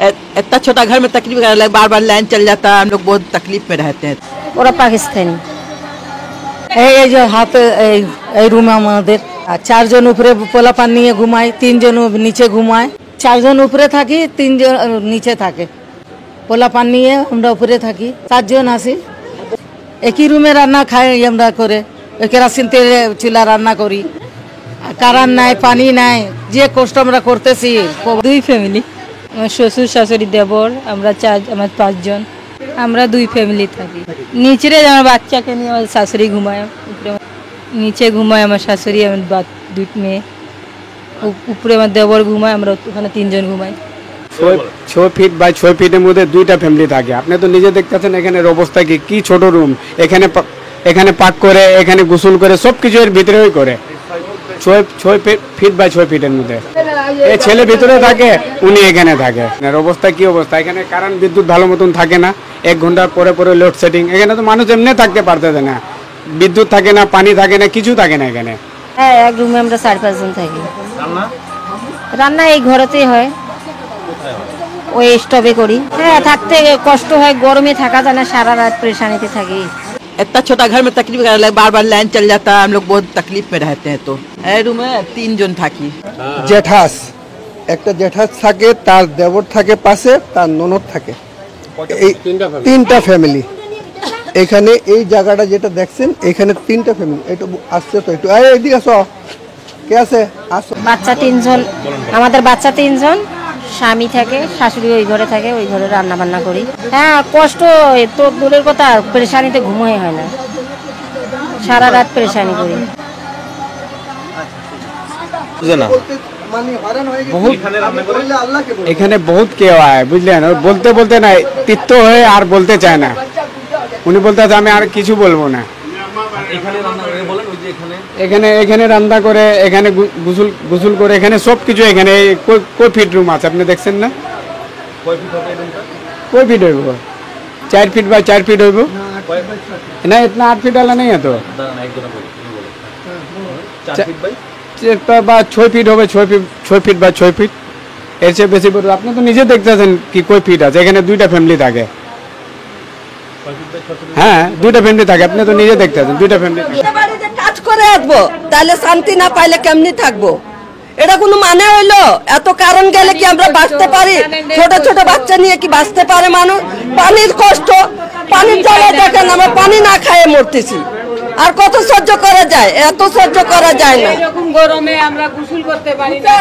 इतना छोटा घर में तकलीफ बार बार लाइन चल जाता है, हम लोग बहुत तकलीफ में रहते हैं। ওরা পাকিস্তানি। এই যে হাতে এই রুমে আমাদের চারজন উপরে পোলাপান নিয়ে ঘুমায়, তিনজন নিচে ঘুমায়। চারজন উপরে থাকি, তিনজন নিচে থাকে। পোলাপান নিয়ে আমরা উপরে থাকি, 4 জন আছি। একই রুমে রান্না খাই আমরা করে, কেরাসিন তেলে চুলা রান্না করি। কারেন্ট নাই, পানি নাই, যে কষ্ট আমরা করতেছি। 2 ফ্যামিলি, আমার শ্বশুর শাশুড়ি দেবর, আমরা আমার 5 জন, আমরা 2 ফ্যামিলি থাকি। নিচে আমার বাচ্চাকে নিয়ে আমার শাশুড়ি ঘুমায়, উপরে নিচে ঘুমায় আমার শাশুড়ি, আমার 2 মেয়ে, উপরে আমার দেবর ঘুমায়, আমরা ওখানে 3 জন ঘুমাই। 6 ফিট বাই 6 ফিটের মধ্যে 2টা ফ্যামিলি থাকে। আপনি তো নিজে দেখতেছেন এখানের অবস্থা কি ছোট রুম, এখানে পাক করে, এখানে গোসল করে, সবকিছু এর ভিতরেই করে। 6 ফিট বাই 6 ফিটের মধ্যে এই ছেলে ভিতরে থাকে, উনি এখানে থাকে। অবস্থা কি অবস্থা, এখানে কারেন্ট বিদ্যুৎ ভালো মতন থাকে না, 1 ঘন্টা পরে পরে লোডশেডিং। এখানে তো মানুষ এমনি থাকতে পারতেছে না, বিদ্যুৎ থাকে না, পানি থাকে না, কিছু থাকে না এখানে। হ্যাঁ, এক রুমে আমরা 4-5 জন থাকি। রান্না এই ঘরেতেই হয়, ওই স্টোভে করি। হ্যাঁ, থাকতে কষ্ট হয়, গরমে থাকা যায় না, সারা রাত পরেশানিতে থাকি। इतना छोटा घर में तकलीफ बार बार लाइन चल जाता है, हम लोग बहुत तकलीफ में रहते हैं। तो रूम में 3 জন থাকি। জেঠাস, একটা জেঠাস থাকে, তার দেবর থাকে পাশে, তার ননদ থাকে। এই 3টা ফ্যামিলি এখানে। এই জায়গাটা যেটা দেখছেন, এখানে 3টা ফ্যামিলি। একটু আসছে তো, একটু এইদিকে আসো, কে আছে আসো। বাচ্চা 3 জন, আমাদের বাচ্চা 3 জন, স্বামী থাকে, শাশুড়ি ওই ঘরে থাকে, ওই ঘরে রান্না বান্না করি। হ্যাঁ, কষ্ট তো দূরের কথা, পরেশানিতে ঘুমোই হয় না, সারা রাত পরেশানি করি। এখানে বহুত কেউ আয়, বুঝলেন, বলতে বলতে না তিক্ত হয়ে আর বলতে চায় না। উনি বলতে আমি আর কিছু বলবো না। এখানে রান্না করে, এখানে গোসল করে, এখানে সব কিছু। এখানে কয় ফিট রুম আছে আপনি দেখছেন না? কয় ফিট হইব? 4 ফিট বাই 4 ফিট হইব না, इतना 8 ফিট वाला नहीं है तो 6 ফিট হবে, 6 ফিট বা 6 ফিট, এর চেয়ে বেশি পড়বে। আপনি তো নিজে দেখতেছেন কি কয় ফিট আছে। এখানে 2টা ফ্যামিলি থাকে। হ্যাঁ, 2টা ফ্যামিলি থাকে, আপনি তো নিজে দেখতেছেন 2টা ফ্যামিলি। কাজ করে আসবো, তাহলে শান্তি না পাইলে কেমনি থাকবো? এটা কোনো মানে হইলো? এত কারণ গেলে কি আমরা বাঁচতে পারি? ছোট ছোট বাচ্চা নিয়ে কি বাঁচতে পারে মানুষ? পানির কষ্ট, পানির জ্বালা দেখেন, আমরা পানি না খাইয়ে মরতেছি। আর কত সহ্য করা যায়? এত সহ্য করা যায় না। এরকম গরমে আমরা গোসল করতে পারি না।